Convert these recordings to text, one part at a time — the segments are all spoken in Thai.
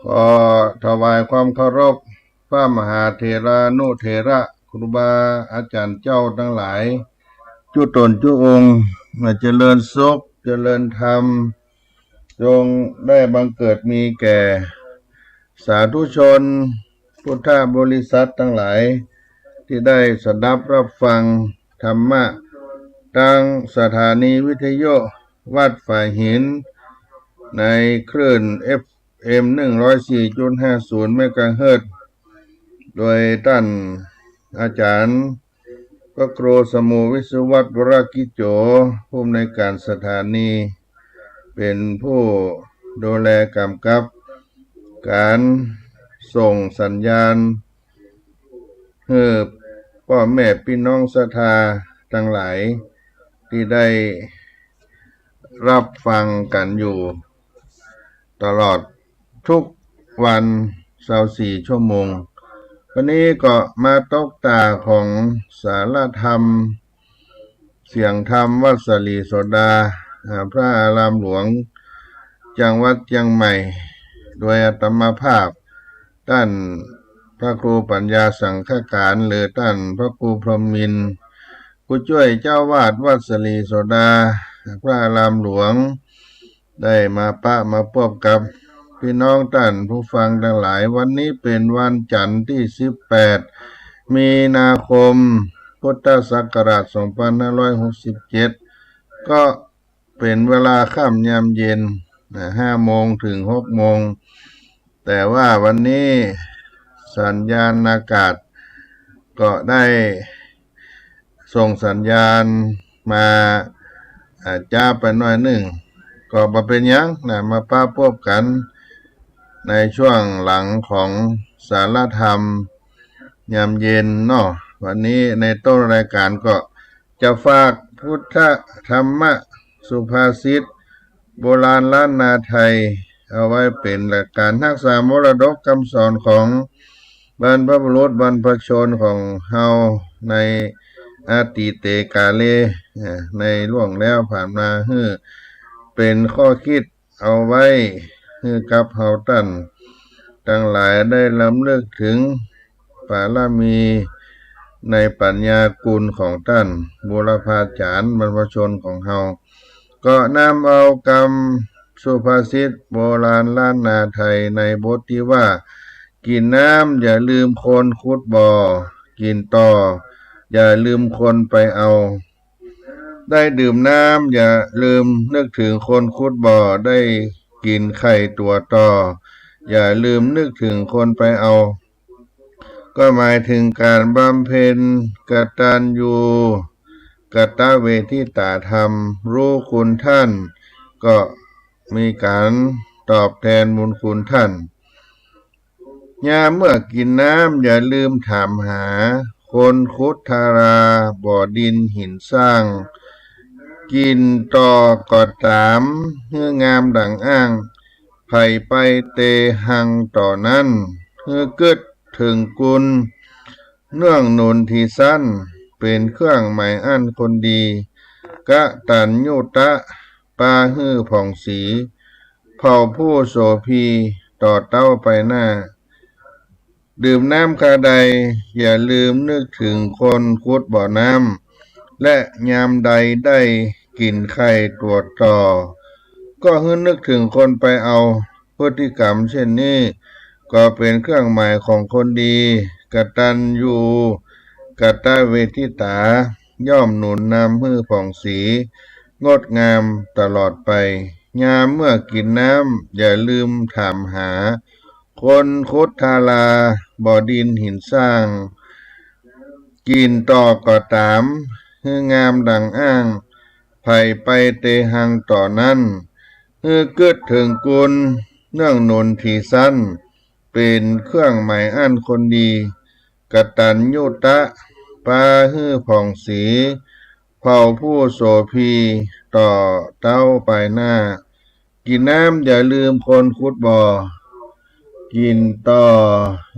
ขอถวายความเคารพพระมหาเถรานุเถระครูบาอาจารย์เจ้าทั้งหลายจุตนจุองค์เจริญสุขเจริญธรรมจงได้บังเกิดมีแก่สาธุชนพุทธบริษัททั้งหลายที่ได้สดับรับฟังธรรมะทางสถานีวิทยุวัดฝ่ายหินในคลื่น FM 104.50 เมกะเฮิรตซ์โดยท่านอาจารย์พระครูสมุวิศวัตรวรกิจโจผู้อำนวยการสถานีเป็นผู้ดูแลกำกับการส่งสัญญาณให้พ่อแม่พี่น้องศรัทธาทั้งหลายที่ได้รับฟังกันอยู่ตลอดทุกวัน24 ชั่วโมงวันนี้ก็มาตกตาของสารธรรมเสียงธรรมวัดสลีโสดาพระอารามหลวงจังหวัดเชียงใหม่โดยอาตมาภาพท่านพระครูปัญญาสังฆการหรือท่านพระครูพรหมินทร์ผู้ช่วยเจ้าวาดวัดสลีโสดาพระอารามหลวงได้มามาพบกับพี่น้องท่านผู้ฟังทั้งหลายวันนี้เป็นวันจันทร์ที่18 มีนาคมพุทธศักราช 2567 ก็เป็นเวลาค่ำยามเย็น5 โมงถึง 6 โมงแต่ว่าวันนี้สัญญาณอากาศก็ได้ส่งสัญญาณมาจ้าไปหน่อยหนึ่งก็บ่เป็นหยังมาพบกันในช่วงหลังของสารธรรมยามเย็นเนาะวันนี้ในต้นรายการก็จะฝากพุทธธรรมสุภาษิตโบราณล้านนาไทยเอาไว้เป็นหลักการรักษามรดกคำสอนของบรรพบุรุษบรรพชนของเฮาในอาติเตกาเลในล่วงแล้วผ่านมาเป็นข้อคิดเอาไว้กับเฮาท่านทั้งหลายได้รำลึกถึงบารมีในปัญญากุลของท่านบูรพาจารย์บรรพชนของเฮาก็นำเอาคำสุภาษิตโบราณล้านนาไทยในบทที่ว่ากินน้ำอย่าลืมคนขุดบ่อกินต่อ อย่าลืมคนไปเอาได้ดื่มน้ำอย่าลืมนึกถึงคนขุดบ่อได้กินไข่ตัวต่ออย่าลืมนึกถึงคนไปเอาก็หมายถึงการบำเพ็ญกตัญญูกตเวทิตาธรรมรู้คุณท่านก็มีการตอบแทนบุญคุณท่านยามเมื่อกินน้ำอย่าลืมถามหาคนคุดทาราบ่อดินหินสร้างกินต่อก็ตามเฮืองามดังอ้างไผ่ไปเตหังต่อนั้นเฮือกึดถึงกุลเนื่องหนุนที่สั้นเป็นเครื่องหมายอันคนดีกะตัญญูตะปาฮื้อผ่องสีเผ่าผู้โสภีต่อเต้าไปหน้าดื่มน้ำคาใดอย่าลืมนึกถึงคนคุดบ่อน้ำและยามใดได้กินไข่ตัวต่อก็ฮึนึกถึงคนไปเอาพฤติกรรมเช่นนี้ก็เป็นเครื่องหมายของคนดีกตัญญูกตเวทิตาย่อมหนุนนำมือผ่องสีงดงามตลอดไปยามเมื่อกินน้ำอย่าลืมถามหาคนคุดทาราบ่อดินหินสร้างกินต่อก็ตามฮืองามดังอ้างไผ่ไปเตหังต่อนั้นฮือกึดถึงกุลเนื่องหนุนที่สั้นเป็นเครื่องหมายอันคนดีกตัญญูตะปาฮื้อผ่องสีเผ่าผู้โสภีต่อเต้าไปหน้ากินน้ำอย่าลืมคนขุดบ่อกินต่อ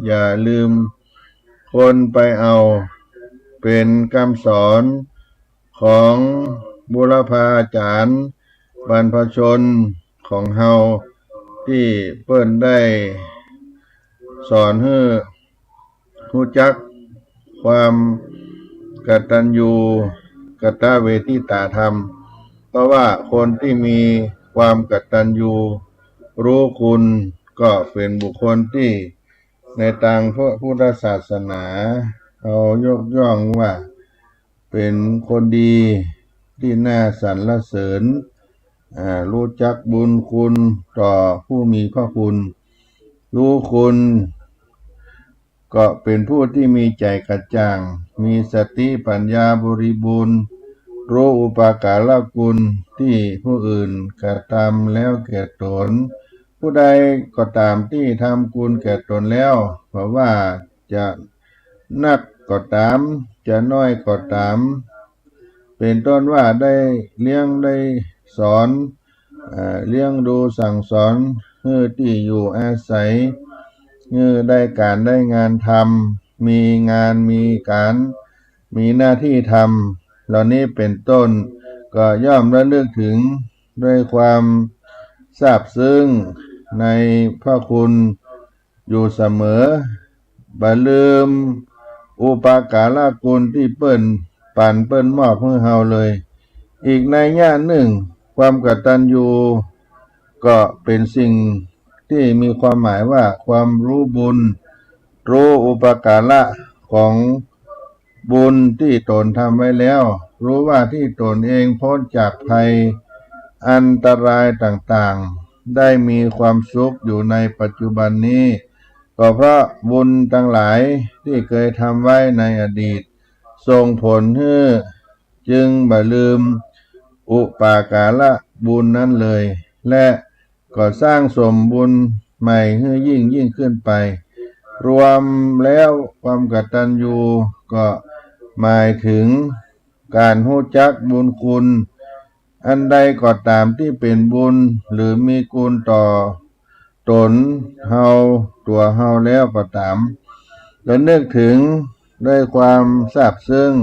อย่าลืมคนไปเอาเป็นคำสอนของบุรพาจารย์บรรพชนของเฮาที่เปิ้นได้สอนให้รู้จักความกตัญญูกตเวทิตาธรรมเพราะว่าคนที่มีความกตัญญูรู้คุณก็เป็นบุคคลที่ในทางพระพุทธศาสนาเขายกย่องว่าเป็นคนดีที่น่าสรรเสริญรู้จักบุญคุณต่อผู้มีพระคุณรู้คุณก็เป็นผู้ที่มีใจกระจ่างมีสติปัญญาบริบูรณ์รู้อุปการะคุณที่ผู้อื่นกระทำแล้วแก่ตนผู้ใดก็ตามที่ทำคุณแก่ตนแล้วเพราะว่าจะนักก็ตามจะน้อยก็ตามเป็นต้นว่าได้เลี้ยงได้สอนเลี้ยงดูสั่งสอนให้ที่อยู่อาศัยได้การได้งานทำมีงานมีการมีหน้าที่ทำเหล่านี้เป็นต้นก็ย่อมระลึกถึงด้วยความซาบซึ้งในพระคุณอยู่เสมอบ่ลืมอุปการะคุณที่เปิ้นปั่นเปิ้นมอบให้เฮาเลยอีกในย่าหนึ่งความกตัญญูก็เป็นสิ่งที่มีความหมายว่าความรู้บุญรู้อุปการะของบุญที่ตนทำไว้แล้วรู้ว่าที่ตนเองพ้นจากภัยอันตรายต่างๆได้มีความสุขอยู่ในปัจจุบันนี้ก็เพราะบุญทั้งหลายที่เคยทำไว้ในอดีตส่งผลให้จึงบ่ลืมอุปการะบุญนั้นเลยและก็สร้างสมบุญใหม่ให้ยิ่งขึ้นไปรวมแล้วความกตัญญูก็หมายถึงการรู้จักบุญคุณอันใดก็ตามที่เป็นบุญหรือมีคุณต่อตนเฮาตัวเฮาแล้วก็ตามและนึกถึงด้วยความซาบซึ้ง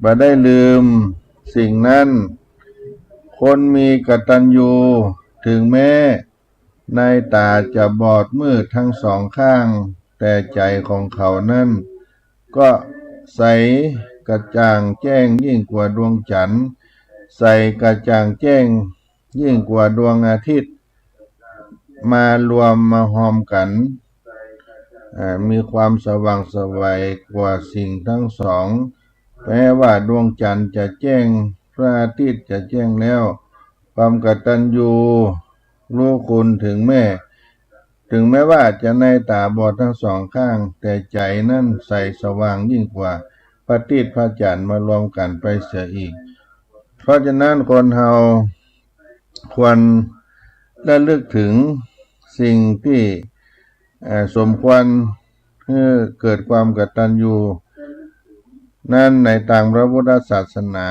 บ่ได้ลืมสิ่งนั้นคนมีกตัญญูถึงแม้ในตาจะบอดมืดทั้งสองข้างแต่ใจของเขานั้นก็ใสกระจ่างแจ้งยิ่งกว่าดวงจันทร์ใสกระจ่างแจ้งยิ่งกว่าดวงอาทิตย์มารวมมาหอมกันมีความสว่างไสวกว่าสิ่งทั้งสอง แม้ว่าดวงจันทร์จะแจ้งพระอาทิตย์จะแจ้งแล้วความกตัญญูรู้คุณถึงแม้ว่าจะในตาบอดทั้งสองข้างแต่ใจนั่นใสสว่างยิ่งกว่าพระอาทิตย์พระจันทร์มารวมกันไปเสียอีกเพราะฉะนั้นคนเฮาควรระลึกถึงสิ่งที่สมควรให้เกิดความกตัญญูนั่นในทางพระพุทธศาสนา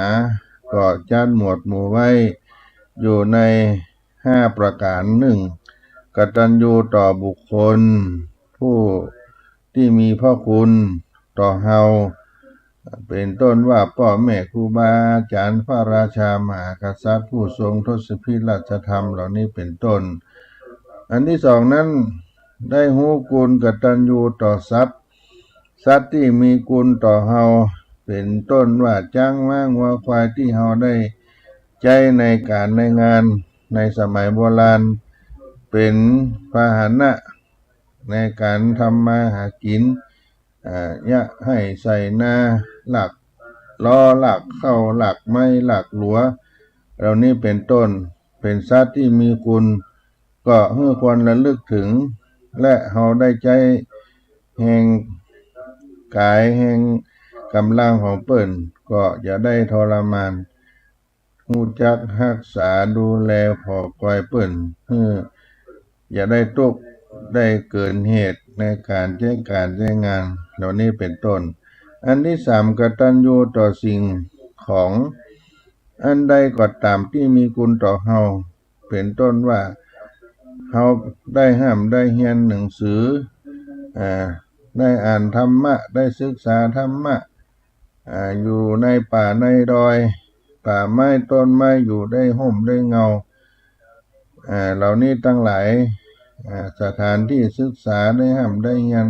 ก็จัดหมวดหมู่ไว้อยู่ใน5ประการหนึ่งกตัญญูต่อบุคคลผู้ที่มีพระคุณต่อเฮาเป็นต้นว่าพ่อแม่ครูบาอาจารย์พระราชามหากษัตริย์ผู้ทรงทศพิราชธรรมเหล่านี้เป็นต้นอันที่สองนั้นได้หูคุณกตัญญูต่อสัตว์ที่มีคุณต่อเฮาเป็นต้นว่าจ้างม้าวัวควายที่เฮาได้ใจในการในงานในสมัยโบราณเป็นพาหนะในการทำมาหากินยะให้ใส่นาหลักล้อหลักเข้าหลักไม้หลักหลัวเหล่านี้เป็นต้นเป็นสัตว์ที่มีคุณก็ให้ควรระลึกถึงและเฮาได้ใจแห่งกายแห่งกำลังของเปิ้นก็อย่าได้ทรมานรู้จักรักษาดูแลพอกอยเปิ้นอย่าได้ตกได้เกินเหตุในการใช้งานเหล่านี้เป็นต้นอันที่สามกตัญญูต่อสิ่งของอันใดก็ตามที่มีคุณต่อเฮาเป็นต้นว่าเฮาได้ห้ามได้เรียนหนังสือได้อ่านธรรมะได้ศึกษาธรรมะอยู่ในป่าในดอยป่าไม้ต้นไม้อยู่ได้ห่มได้เงาเหล่านี้ทั้งหลายสถานที่ศึกษาได้ห้ามได้เรียน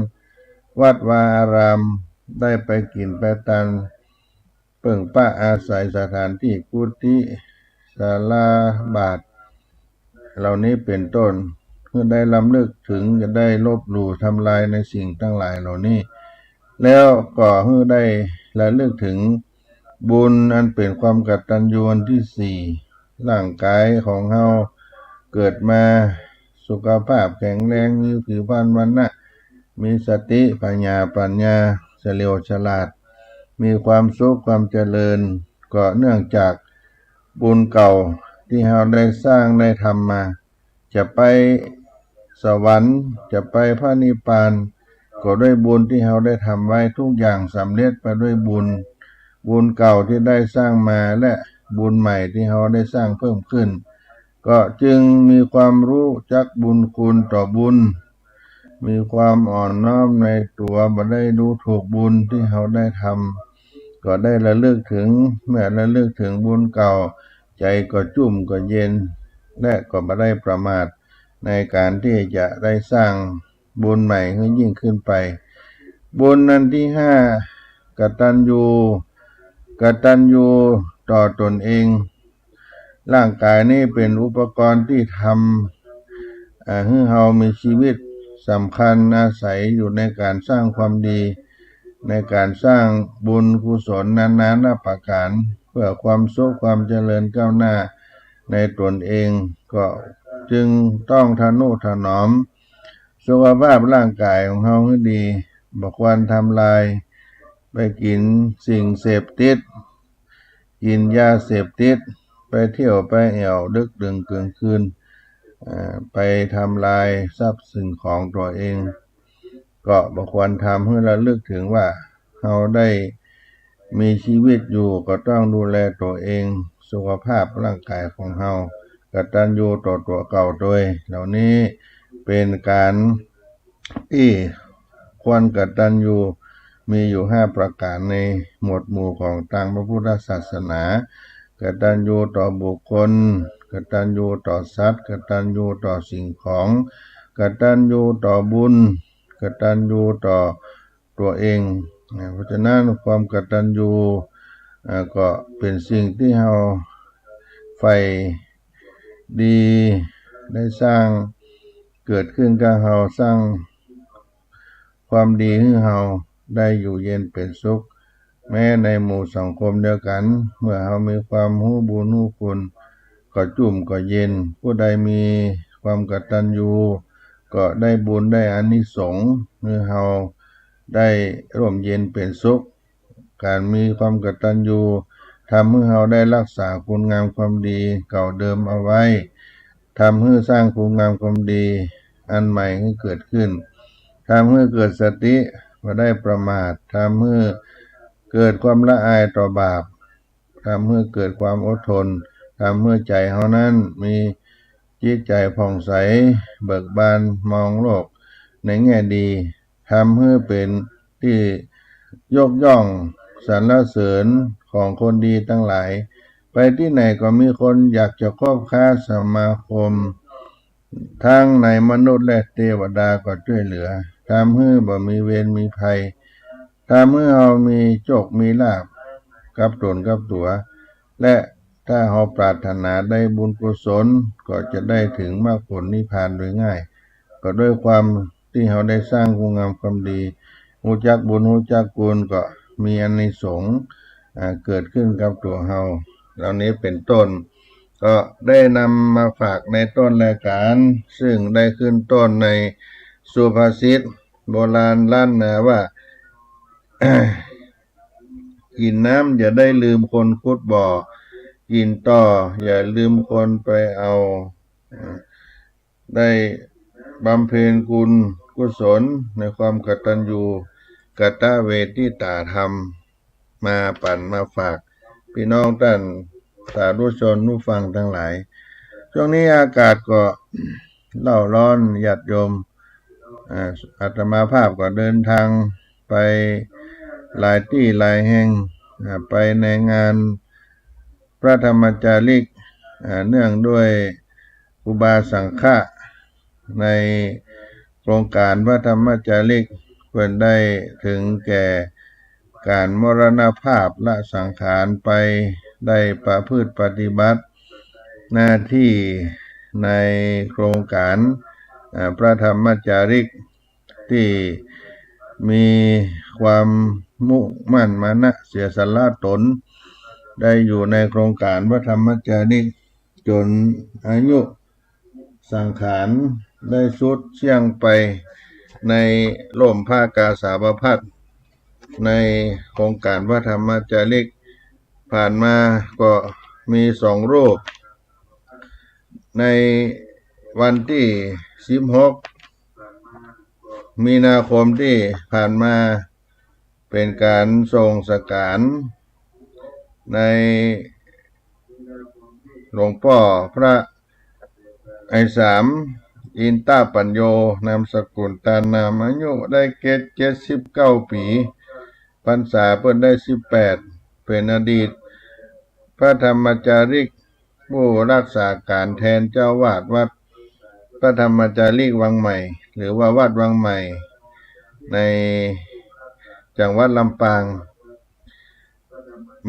วัดวาอารามได้ไปกินไปตันเปิ่งป้าอาศัยสถานที่กุฏิศาลาบาทเหล่านี้เป็นต้นเพื่อได้ลำลึกถึงจะได้ลบหลู่ทำลายในสิ่งทั้งหลายเหล่านี้แล้วก็เพื่อได้ระลึกถึงบุญอันเป็นความกตัญญูที่สี่ร่างกายของเฮาเกิดมาสุขภาพแข็งแรงมีผิวพรรณวรรณะมีสติปัญญาเฉลียวฉลาดมีความสุขความเจริญก็เนื่องจากบุญเก่าที่เราได้สร้างได้ทำมาจะไปสวรรค์จะไปพระนิพพานก็ด้วยบุญที่เราได้ทำไว้ทุกอย่างสำเร็จไปด้วยบุญเก่าที่ได้สร้างมาและบุญใหม่ที่เราได้สร้างเพิ่มขึ้นก็จึงมีความรู้จักบุญคุณต่อบุญมีความอ่อนน้อมในตัวบ่ได้ดูถูกบุญที่เราได้ทำก็ได้ระลึกถึงเมื่อระลึกถึงบุญเก่าใจก็จุ่มก็เย็นและก็บ่ได้ประมาทในการที่จะได้สร้างบุญใหม่ให้ยิ่งขึ้นไปบุญนั้นที่ห้ากตัญญูต่อตนเองร่างกายนี้เป็นอุปกรณ์ที่ทำให้เรามีชีวิตสำคัญอาศัยอยู่ในการสร้างความดีในการสร้างบุญกุศลนานาประการเพื่อความสุขความเจริญก้าวหน้าในตนเองก็จึงต้องทนุถนอมสุขภาพร่างกายของเราให้ดีบ่ควรทำลายไปกินสิ่งเสพติดกินยาเสพติดไปเที่ยวไปแอวดึกดื่นกลางคืนไปทำลายทรัพย์สินของตัวเองก็บ่ควรทำให้ระลึกถึงว่าเราได้มีชีวิตอยู่ก็ต้องดูแลตัวเองสุขภาพร่างกายของเรากตัญญูต่อตัวเก่าด้วยเหล่านี้เป็นการที่ควรกตัญญูมีอยู่5ประการในหมวดหมู่ของทางพระพุทธศาสนากตัญญูต่อบุคคลกตัญญูต่อสัตว์กตัญญูต่อสิ่งของกตัญญูต่อบุญกตัญญูต่อตัวเองเพราะฉะนั้นความกตัญญูก็เป็นสิ่งที่เราใฝ่ดีได้สร้างเกิดขึ้นกับเราสร้างความดีให้เราได้อยู่เย็นเป็นสุข แม้ในหมู่สังคมเดียวกันเมื่อเรามีความรู้บุญรู้คุณก็จุ่มก็เย็นผู้ใดมีความกตัญญูก็ได้บุญได้อานิสงส์เมื่อเราได้ร่มเย็นเป็นสุขการมีความกตัญญูทำให้เราได้รักษาคุณงามความดีเก่าเดิมเอาไว้ทำให้สร้างคุณงามความดีอันใหม่ให้เกิดขึ้นทำให้เกิดสติบ่ได้ประมาททำให้เกิดความละอายต่อบาปทำให้เกิดความอดทนทำให้ใจเฮานั้นมีจิตใจผ่องใสเบิกบานมองโลกในแง่ดีทำให้เป็นที่ยกย่องสรรเสริญของคนดีทั้งหลายไปที่ไหนก็มีคนอยากจะคบค้าสมาคมทั้งในมนุษย์และเทวดาก็ช่วยเหลือทำให้บ่มีเวรมีภัยทำให้เรามีโชคมีลาภกับตนกับตัวและถ้าเราปรารถนาได้บุญกุศลก็จะได้ถึงมรรคผลนิพพานโดยง่ายก็ด้วยความที่เราได้สร้างคุณงามความดีรู้จักบุญรู้จักกุศลก็มีอานิสงส์เกิดขึ้นกับตัวเราเหล่านี้เป็นต้นก็ได้นำมาฝากในต้นรายการซึ่งได้ขึ้นต้นในสุภาษิตโบราณล้านนาว่า กินน้ำอย่าได้ลืมคนขุดบ่อกินต่ออย่าลืมคนไปเอาได้บำเพ็ญคุณกุศลในความกตัญญูกตเวทิตาธรรมมาปั่นมาฝากพี่น้องท่านสาธุชนผู้ฟังทั้งหลายช่วงนี้อากาศก็เล่าร้อนหยาดโยมอาตมาภาพก็เดินทางไปหลายที่หลายแห่งไปในงานพระธรรมจาริกเนื่องด้วยอุบาสังฆะในโครงการพระธรรมจาริกเพิ่นได้ถึงแก่การมรณภาพละสังขารไปได้ประพฤติปฏิบัติหน้าที่ในโครงการพระธรรมจาริกที่มีความมุ่งมั่นมานะเสียสละตนได้อยู่ในโครงการพระธรรมจาริกจนอายุสังขารได้สุดเสี่ยงไปในล่มผ้ากาสาวพัสในโครงการพระธรรมจาริกผ่านมาก็มี2 รูปในวันที่16 มีนาคมที่ผ่านมาเป็นการทรงสักการในหลวงพ่อพระไอสามอินตาปัญโยนามสกุลตานามอายุได้79 ปีพรรษาเพิ่นได้18เป็นอดีตพระธรรมจาริกผู้รักษาการแทนเจ้าวาดวัดพระธรรมจาริกวังใหม่หรือว่าวัดวังใหม่ในจังหวัดลำปาง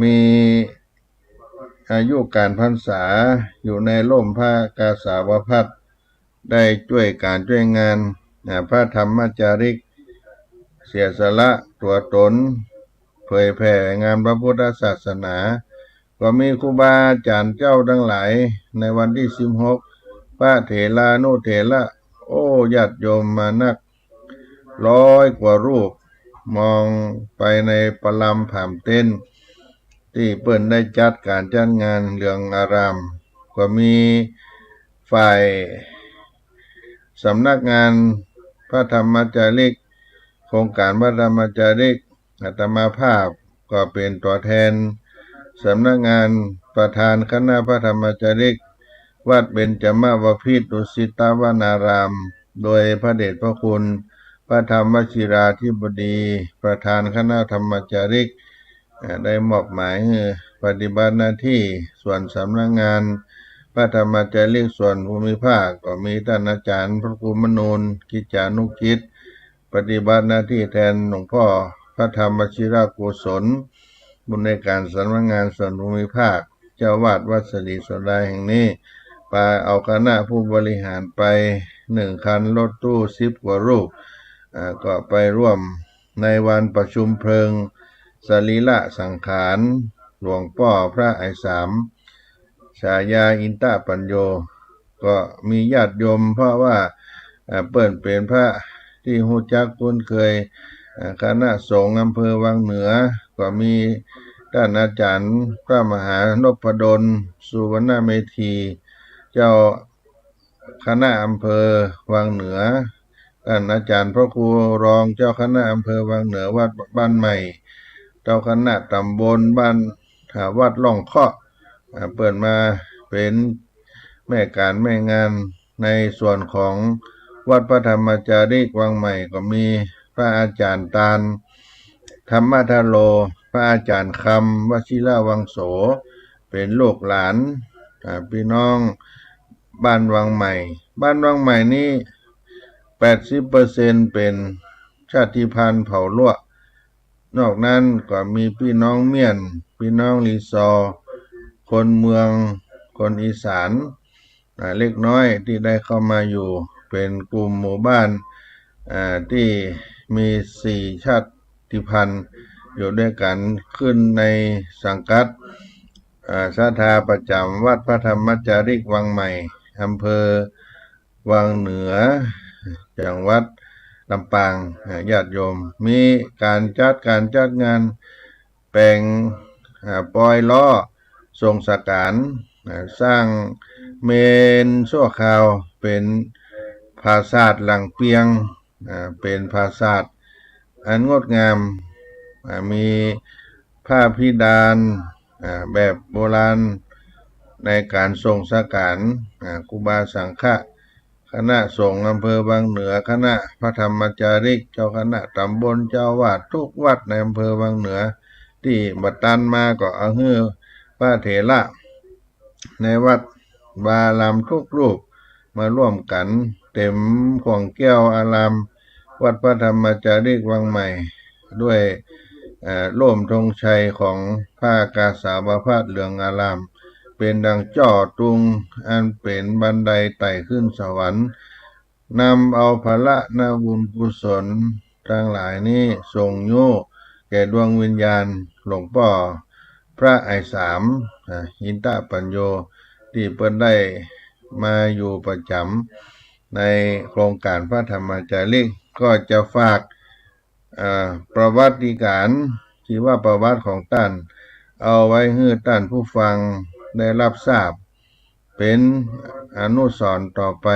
มีอายุการพรรษาอยู่ในร่มผ้ากาสาวพัสได้ช่วยการช่วยงานพระธรรมจาริกเสียสละตัวตนเผยแผ่งานพระพุทธศาสนาก็มีครูบาอาจารย์เจ้าทั้งหลายในวันที่16พระเถรานุเถระญาติโยมมานัก100 กว่ารูปมองไปในปลัมผามเต้นที่เปิ้นได้จัดการจัดงานเรื่องอารามก็มีฝ่ายสำนักงานพระธรรมจาริกโครงการพระธรรมจาริกอาตมาภาพก็เป็นตัวแทนสำนักงานประธานคณะพระธรรมจาริกวัดเบญจมบพิตรดุสิตวนารามโดยพระเดชพระคุณพระธรรมวชิราธิบดีประธานคณะธรรมจาริกได้มอบหมายให้ปฏิบัติหน้าที่ส่วนสำนักงานพระธรรมจาริกส่วนภูมิภาคก็มีท่านอาจารย์พระครูมนูนกิจจานุกิจปฏิบัติหน้าที่แทนหลวงพ่อพระธรรมวชิราโกศลบุญในการสำนักงานส่วนภูมิภาคเจ้าวาดวัดศรีโสดาแห่งนี้ไปเอาคณะผู้บริหารไป1 คันรถตู้10 กว่ารูปก็ไปร่วมในวันประชุมเพลิง สรีระสังขารหลวงพ่อพระไอสามฉายาอินตปัญโยก็มีญาติโยมเพราะว่าเปิ้นเป็นพระที่ฮู้จักคุ้นเคยคณะสงฆ์อำเภอวังเหนือก็มีท่านอาจารย์พระมหานพดลสุวรรณเมธีเจ้าคณะอำเภอวังเหนือท่านอาจารย์พระครูรองเจ้าคณะอำเภอวังเหนือวัดบ้านใหม่เจ้าคณะตำบลบ้านวัดล่องเคาะเปิดมาเป็นแม่การแม่งานในส่วนของวัดพระธรรมจารีกวังใหม่ก็มีพระอาจารย์ตาลธรรมทโลพระอาจารย์คำวชิราวังโสเป็นลูกหลานพี่น้องบ้านวังใหม่บ้านวังใหม่นี้80%เป็นชาติพันธุ์เผ่าลวกนอกนั้นก็มีพี่น้องเมียนพี่น้องลีซอคนเมืองคนอีสานเล็กน้อยที่ได้เข้ามาอยู่เป็นกลุ่มหมู่บ้านที่มี4ชาติพันธุ์อยู่ด้วยกันขึ้นในสังกัดศรัทธาประจำวัดพระธรรมจารีกวังใหม่อำเภอวังเหนือจังหวัดลำปางญาติโยมมีการจัดงานแปลงปอยล้อทรงสการสร้างเมนชั่วคราวเป็นปราสาทหลังเปียงเป็นปราสาทอันงดงามมีผ้าพิดานแบบโบราณในการทรงสการครูบาสังฆะคณะสงฆ์อำเภอบางเหนือคณะพระธรรมจารีกเจ้าคณะตำบลเจ้าวาดทุกวัดในอำเภอบางเหนือที่บัดตันมาก็เอาฮือพระเถระในวัดบาลามทุกรูปมาร่วมกันเต็มของแก้วอารามวัดพระธรรมจารีกวังใหม่ด้วยร่มธงชัยของผ้ากาสาวพาดเหลืองอารามเป็นดังจ่อตุงอันเป็นบันไดไต่ขึ้นสวรรค์นำเอาภละนาบุญกุศลทั้งหลายนี้ส่งโยแก่ดวงวิญญาณหลวงพ่อพระไอสามหินตปัญโยที่เปิ้นได้มาอยู่ประจำในโครงการพระธรรมจารีกก็จะฝากประวัติการที่ว่าประวัติของท่านเอาไว้ให้ท่านผู้ฟังได้รับทราบเป็นอนุสรณ์ต่อไป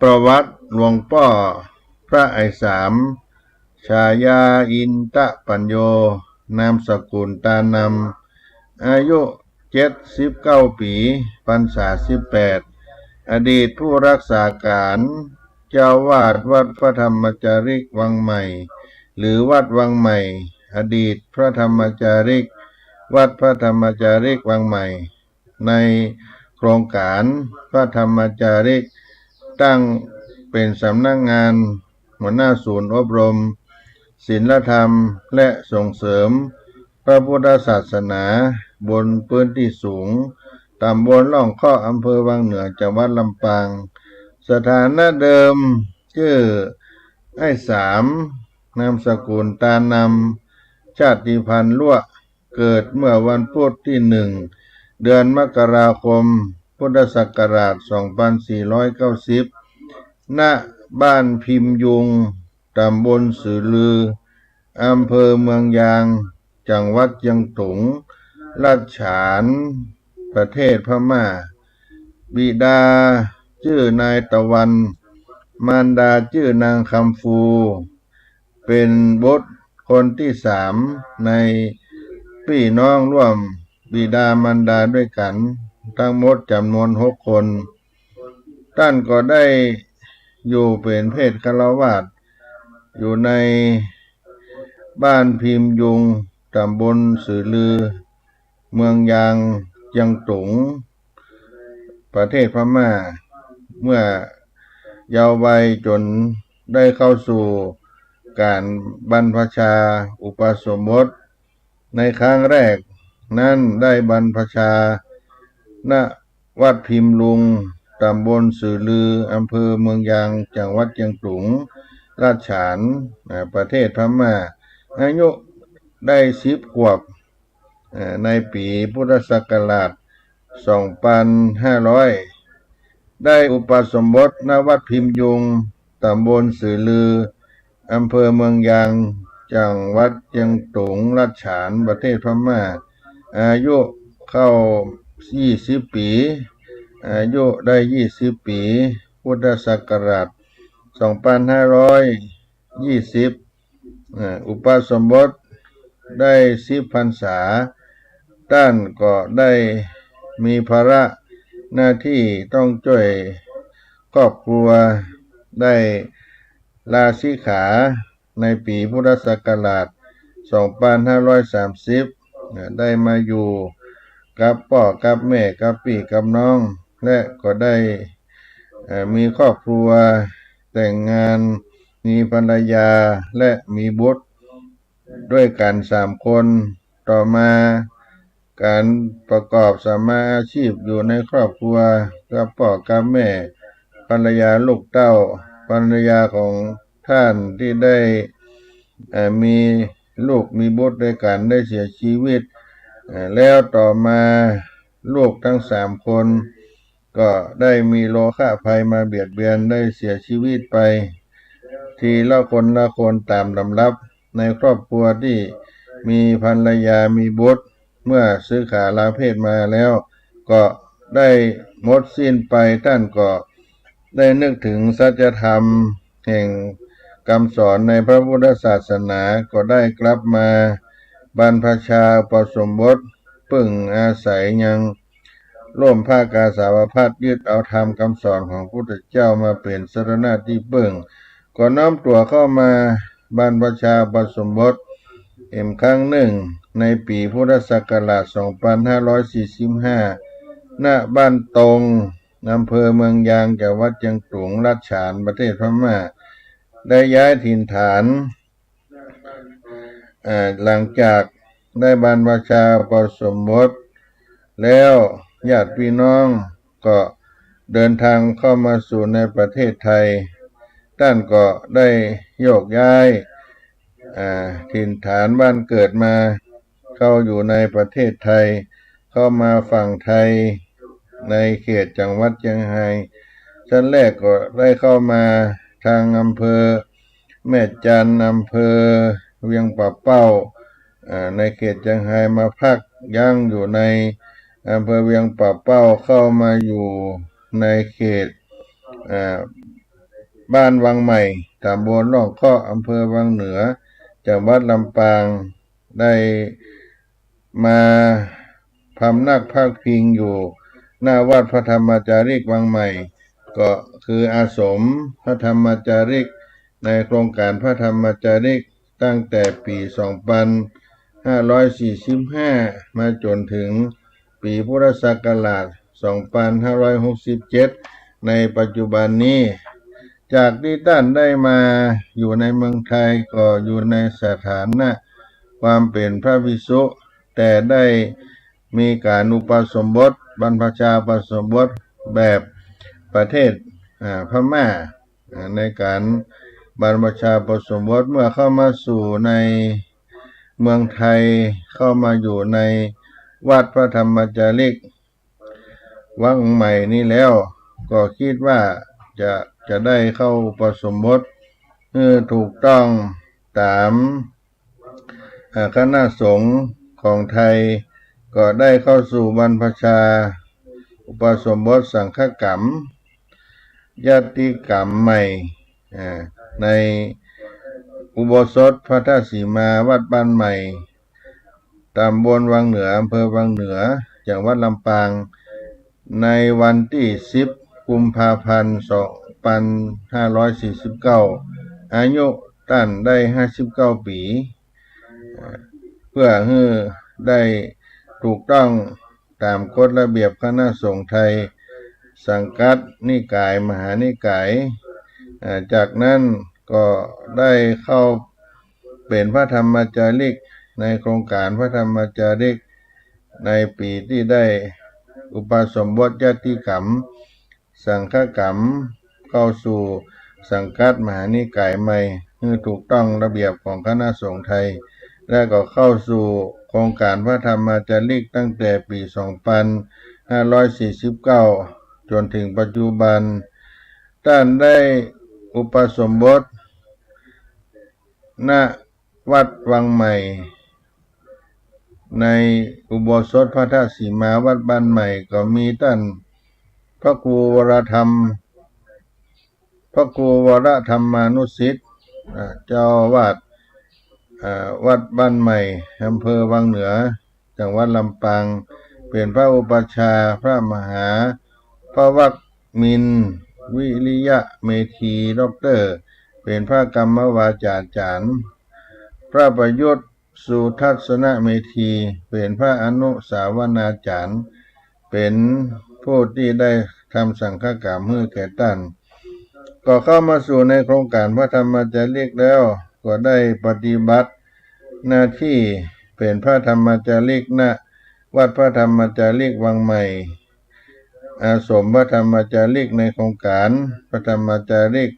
ประวัติหลวงพ่อพระไอสามฉายาอินตปัญโยนามสกุลตานำอายุ79 ปีพรรษา18อดีตผู้รักษาการเจ้าวาดวัดพระธรรมจารีกวังใหม่หรือวัดวังใหม่อดีตพระธรรมจารีกวัดพระธรรมจารีกวังใหม่ในโครงการพระธรรมจารีกตั้งเป็นสำนักงานหัวหน้าศูนย์อบรมศีลธรรมและส่งเสริมพระพุทธศาสนาบนพื้นที่สูงตำบลล่องเคาะอำเภอวังเหนือจังหวัดลำปางสถานะเดิมชื่อไอ้สามนามสกุลตานำชาติพันธุ์ลั่วเกิดเมื่อวันพุธที่1 เดือนมกราคมพุทธศักราช 2490 ณ บ้านพิมยุงตำบลสื่อลืออำเภอเมืองยางจังหวัดเชียงตุงราชฉานประเทศพม่าบิดาชื่อนายตะวันมารดาชื่อนางคำฟูเป็นบุตรคนที่3ในพี่น้องร่วมบิดามารดาด้วยกันทั้งหมดจำนวน6 คนท่านก็ได้อยู่เป็นเพศฆราวาสอยู่ในบ้านพิมยุงตำบลสื่อลือเมืองยางเชียงตุงประเทศพม่าเมื่อเยาว์วัยจนได้เข้าสู่การบรรพชาอุปสมบทในครั้งแรกนั้นได้บรรพชาณวัดพิมลุงตำบลสื่อลืออำเภอเมืองยางจังหวัดเชียงตุงราชฉานประเทศพม่าอายุ ได้10 ขวบในปีพุทธศักราช2500ได้อุปสมบทณวัดพิมยุงตำบลสื่อลืออำเภอเมืองยางจังหวัดเชียงตุงรัชฉานประเทศพม่าอายุเข้า20 ปีอายุได้20 ปีพุทธศักราช2520อุปสมบทได้10 พรรษาท่านก็ได้มีภาระหน้าที่ต้องช่วยครอบครัวได้ลาสิกขาในปีพุทธศักราช2530ได้มาอยู่กับพ่อกับแม่กับพี่กับน้องและก็ได้มีครอบครัวแต่งงานมีภรรยาและมีบุตรด้วยกัน3 คนต่อมาการประกอบสัมมาอาชีพอยู่ในครอบครัวกับพ่อกับแม่ภรรยาลูกเต้าภรรยาของท่านที่ได้มีลูกมีบุตรด้วยกันได้เสียชีวิตแล้วต่อมาลูกทั้ง3 คนก็ได้มีโรคภัยมาเบียดเบียนได้เสียชีวิตไปทีละคนตามลำดับในครอบครัวที่มีภรรยามีบุตรเมื่อซื้อขาลาเพศมาแล้วก็ได้หมดสิ้นไปท่านก็ได้นึกถึงสัจธรรมแห่งคำสอนในพระพุทธศาสนาก็ได้กลับมาบรรพชาอุปสมบทพึ่งอาศัยยังร่วมภาคกาสาวพัดยึดเอาธรรมคำสอนของพระพุทธเจ้ามาเป็นสรณะที่พึ่งก็น้อมตัวเข้ามาบรรพชาอุปสมบทครั้งหนึ่งในปีพุทธศักราช2545ณบ้านตงอำเภอเมืองยางจังหวัดเชียงตุงรัชฉานประเทศพม่าได้ย้ายถิ่นฐานหลังจากได้บรรพชาอุปสมบทแล้วญาติพี่น้องก็เดินทางเข้ามาสู่ในประเทศไทยท่านก็ได้โยกย้ายถิ่นฐานบ้านเกิดมาเข้าอยู่ในประเทศไทยเข้ามาฝั่งไทยในเขตจังหวัดเชียงรายชั้นแรกก็ได้เข้ามาทางอำเภอแม่จันทร์อำเภอเวียงป่าเป้าในเขตเชียงรายมาพักย่างอยู่ในอำเภอเวียงป่าเป้าเข้ามาอยู่ในเขตบ้านวังใหม่ตำบลร่องเคาะอำเภอวังเหนือจังหวัดลำปางได้มาพำนักพักพิงอยู่หน้าวัดพระธรรมจาริกวังใหม่ก็คืออาสมพระธรรมจาริกในโครงการพระธรรมจาริกตั้งแต่ปี2545มาจนถึงปีพุทธศักราช2567ในปัจจุบันนี้จากที่ท่านได้มาอยู่ในเมืองไทยก็อยู่ในสถานะความเป็นพระภิกษุแต่ได้มีการอุปสมบทบรรพชาอุปสมบทแบบประเทศพม่าในการบรรพชาอุปสมบทเมื่อเข้ามาสู่ในเมืองไทยเข้ามาอยู่ในวัดพระธรรมจาริกวังใหม่นี้แล้วก็คิดว่าจะได้เข้าอุปสมบทถูกต้องตามคณะสงฆ์ของไทยก็ได้เข้าสู่บรรพชาอุปสมบทสังฆกรรมญาติกรรมใหม่ในอุโบสถพระธาตุสีมาวัดบ้านใหม่ตำบลวังเหนืออำเภอวังเหนือจังหวัดลำปางในวันที่10 กุมภาพันธ์ 2549อายุท่านได้59 ปีเพื่อให้ได้ถูกต้องตามกฎระเบียบคณะสงฆ์ไทยสังกัดนิกายมหานิกายจากนั้นก็ได้เข้าเป็นพระธรรมจาริกในโครงการพระธรรมจาริกในปีที่ได้อุปสมบทญาติกรรมสังฆกรรมเข้าสู่สังกัดมหานิกายใหม่ให้ถูกต้องระเบียบของคณะสงฆ์ไทย และก็เข้าสู่โครงการพระธรรมจาริกตั้งแต่ปี 2549 จนถึงปัจจุบันท่านได้อุปสมบทณวัดวังใหม่ในอุโบสถพระธาตุสีมาวัดบ้านใหม่ก็มีท่านพระครูวรธรรมานุสิทธิ์เจ้าอาวาสวัดบ้านใหม่อำเภอวังเหนือจังหวัดลำปางเป็นพระอุปัชฌาย์พระมหาภวัคมินทร์วิริยะเมธีด็อกเตอร์เป็นพระกรรมวาจาจารย์พระประยุทธ์สุทัศนเมธีเป็นพระอนุสาวนาจารย์เป็นผู้ที่ได้ทำสังฆกรรมให้แก่ท่านก็เข้ามาสู่ในโครงการพระธรรมจาริกแล้วก็ได้ปฏิบัติหน้าที่เป็นพระธรรมจาริกณวัดพระธรรมจาริกวังใหม่อาสมพระธรรมจาริกในโครงการพระธรรมจาริก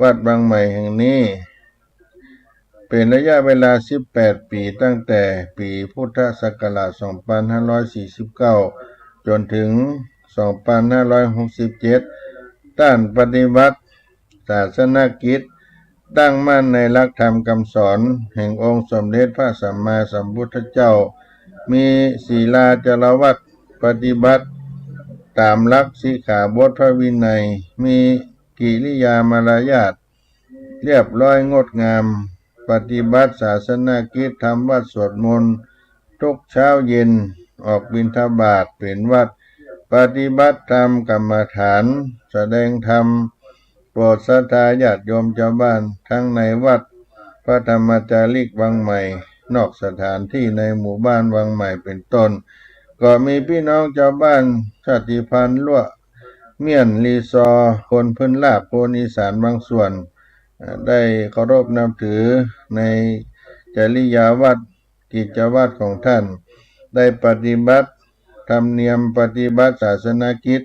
วัดวังใหม่แห่งนี้เป็นระยะเวลา18 ปีตั้งแต่ปีพุทธศักราช 2549 จนถึง 2567 ด้านปฏิบัติศาสนกิจตั้งมั่นในหลักธรรมคำสอนแห่งองค์สมเด็จพระสัมมาสัมพุทธเจ้ามีศีลาจารวัตรปฏิบัติตามหลักสิกขาบทพระวินัยมีกิริยามารยาทเรียบร้อยงดงามปฏิบัติศาสนกิจทำวัดสวดมนต์ทุกเช้าเย็นออกบิณฑบาตเป็นวัดปฏิบัติธรรมกรรมฐานแสดงธรรมโปรดศรัทธาญาติโยมชาวบ้านทั้งในวัดพระธรรมจาริกวังใหม่นอกสถานที่ในหมู่บ้านวังใหม่เป็นต้นก็มีพี่น้องชาวบ้านชาติพันธุ์ลั่วเมียนลีซอคนพื้นลาบคนอีสานบางส่วนได้เคารพนับถือในจริยวัตรกิจวัตรของท่านได้ปฏิบัติธรรมเนียมปฏิบัติศาสนกิจ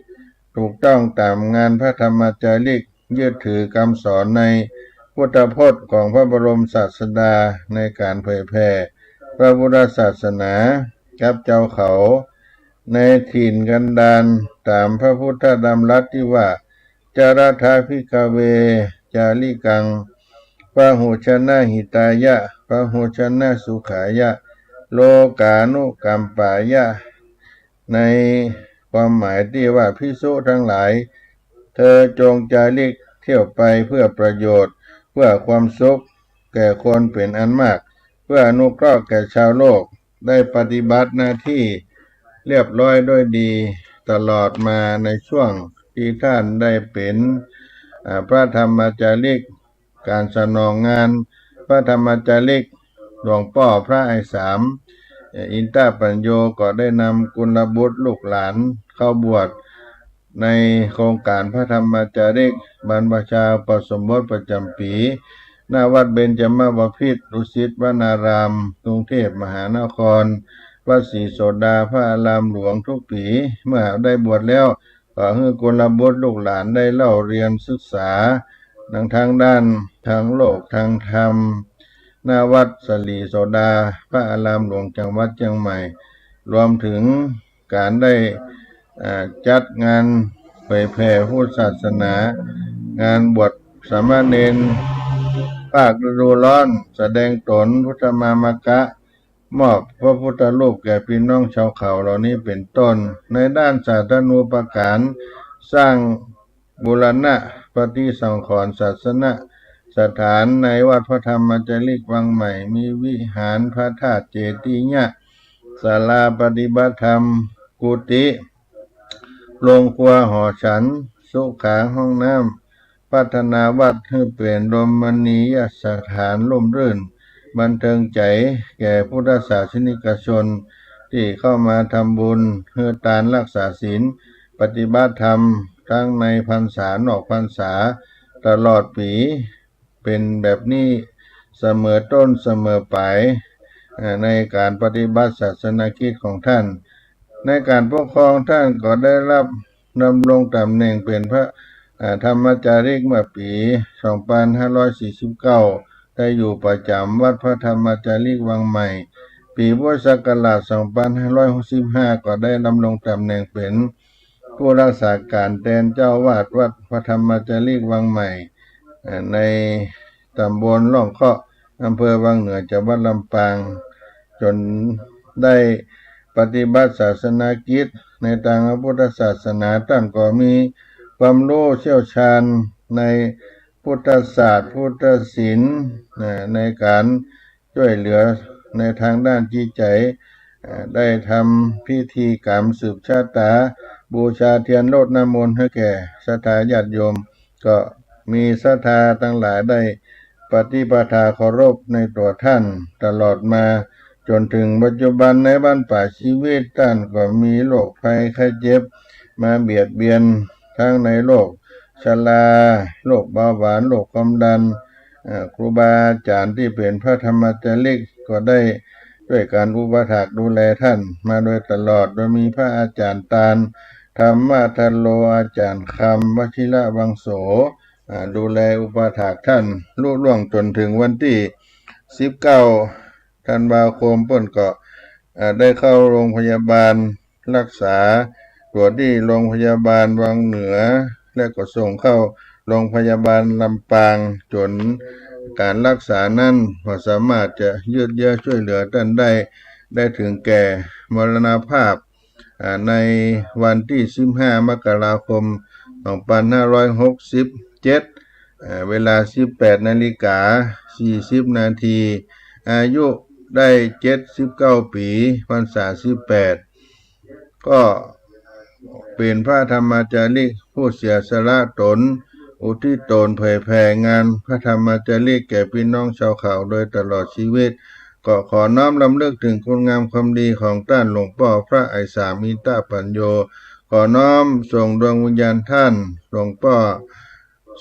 ถูกต้องตามงานพระธรรมจาริกยึดถือคำสอนในพุทธพจน์ของพระบรมศาสดาในการเผยแผ่พระพุทธศาสนากับเจ้าเขาในถิ่นกันดารตามพระพุทธดำรัสที่ว่าจารถาภิกขเวจาริกังพหุชนะหิตายะพหุชนะสุขายะโลกานุกัมปายะในความหมายที่ว่าภิกษุทั้งหลายเธอจงจาริกเที่ยวไปเพื่อประโยชน์เพื่อความสุขแก่คนเป็นอันมากเพื่ออนุเคราะห์แก่ชาวโลกได้ปฏิบัติหน้าที่เรียบร้อยด้วยดีตลอดมาในช่วงที่ท่านได้เป็นพระธรรมจาริกการสนองงานพระธรรมจาริกหลวงพ่อพระไอสามอินทปัญโยก็ได้นำกุลบุตรลูกหลานเข้าบวชในโครงการพระธรรมจาริกบรรพชาอุปสมบทประจำปีหน้าวัดเบญจมบพิตรดุสิตวนารามกรุงเทพมหานครวัดศรีโสดาพระอารามหลวงทุกปีเมื่อได้บวชแล้วก็ให้กุลบุตรลูกหลานได้เล่าเรียนศึกษาทางด้านทางโลกทางธรรมหน้าวัดศรีโสดาพระอารามหลวงจังหวัดเชียงใหม่รวมถึงการได้จัดงานเผยแผ่พุทธศาสนางานบวชสามเณรภาคฤดูร้อนแสดงตนพุทธมามกะมอบพระพุทธรูปแก่พี่น้องชาวเขาเหล่านี้เป็นต้นในด้านสาธารณูปการสร้างบูรณะปฏิสังขรณ์ศาสนสถานในวัดพระธรรมจาริกวังใหม่มีวิหารพระธาตุเจดีย์เนี่ยศาลาปฏิบัติธรรมกุฏิโรงครัวหอฉันสุขาห้องน้ำพัฒนาวัดให้เป็นรมณียสถานร่มรื่นบันเทิงใจแก่พุทธศาสนิกชนที่เข้ามาทำบุญเพื่อทานรักษาศีลปฏิบัติธรรมทั้งในพรรษานอกพรรษาตลอดปีเป็นแบบนี้เสมอต้นเสมอปลายในการปฏิบัติศาสนกิจของท่านในการปกครองท่านก็ได้รับดำรงตำแหน่งเป็นพระธรรมจาริกเมื่อปี 2549 ได้อยู่ประจำวัดพระธรรมจารีวังใหม่ปีพุทธศักราช2565ก็ได้ดำรงตำแหน่งเป็นผู้รักษาการแทนเจ้าวาดวัดพระธรรมจารีวังใหม่ในตำบลล่องเคาะอำเภอวังเหนือจังหวัดลำปางจนได้ปฏิบัติศาสนากิจในทางพระพุทธศาสนาท่านก็มีความรู้เชี่ยวชาญในพุทธศาสตร์พุทธศิลป์ในการช่วยเหลือในทางด้านจิตใจได้ทำพิธีกรรมสืบชะตาบูชาเทียนรดน้ำมนต์ให้แก่ศรัทธาญาติโยมก็มีศรัทธาทั้งหลายได้ปฏิปทาเคารพในตัวท่านตลอดมาจนถึงปัจจุบันในบ้านป่าชีวิตท่านก็มีโรคภัยไข้เจ็บมาเบียดเบียนทั้งในโรคชราโรคเบาหวานโรคความดันครูบาอาจารย์ที่เป็นพระธรรมจารีก็ได้ด้วยการอุปถัมภ์ดูแลท่านมาโดยตลอดโดยมีพระอาจารย์ตาลธรรมทัลโลอาจารย์คำวชิระวังโสดูแลอุปถัมภ์ท่านลุล่วงจนถึงวันที่19ธันวาคมเพิ่นก็ได้เข้าโรงพยาบาลรักษาตัวที่โรงพยาบาลวังเหนือและก็ส่งเข้าโรงพยาบาลลำปางจนการรักษานั้นก็สามารถจะยืดเยื้อช่วยเหลือท่านได้ถึงแก่มรณภาพในวันที่15มกราคม2567เวลา 18:40 นาทีอายุได้79ปีพรรษา18ก็เป็นพระธรรมจารีผู้เสียสละตนอุทิศตนเผยแผ่งานพระธรรมจารีแก่พี่น้องชาวเขาโดยตลอดชีวิตก็ขอน้อมรำลึกถึงคุณงามความดีของท่านหลวงพ่อพระไอสามิตาปัญโยขอน้อมส่งดวงวิญญาณท่านหลวงพ่อ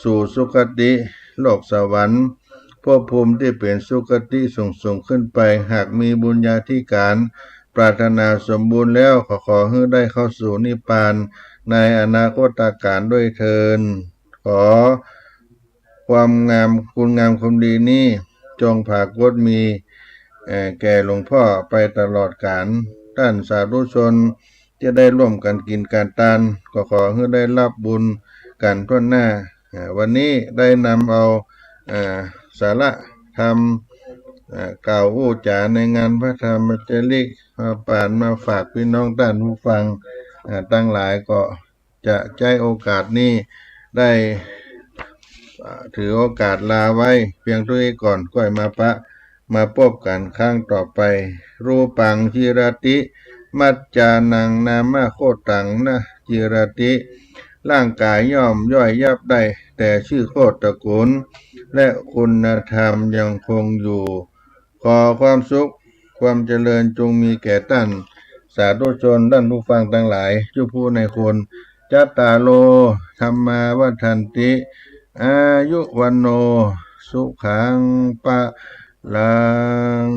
สู่สุคติโลกสวรรค์ภพภูมิที่เป็นสุคติสูงขึ้นไปหากมีบุญญาธิการปรารถนาสมบูรณ์แล้วขอให้ได้เข้าสู่นิพพานในอนาคตการด้วยเทินขอความงามคุณงามความดีนี้จงผากฏมีแก่หลวงพ่อไปตลอดกาลท่านสาธุชนจะได้ร่วมกันกินการทานก็ขอให้ได้รับบุญกันทั่วหน้าวันนี้ได้นำเอาสาระธรรมกล่าวอู้จาในงานพระธรรมจารีมาป่านมาฝากพี่น้องท่านผู้ฟังตั้งหลายก็จะใช้โอกาสนี้ได้ถือโอกาสลาไว้เพียงเท่านี้ก่อนก็มาพบกันครั้งต่อไปรูปังจิรติมัจจานังนามะโคตังนะจิรติร่างกายย่อมย่อยยับได้แต่ชื่อโคตตระกูลและคุณธรรมยังคงอยู่ขอความสุขความเจริญจงมีแก่ท่านสาธุชนท่านผู้ฟังทั้งหลายเจ้าผู้ในคนจัตตาโลธรรมาวัฏันติอายุวันโนสุขังปะลัง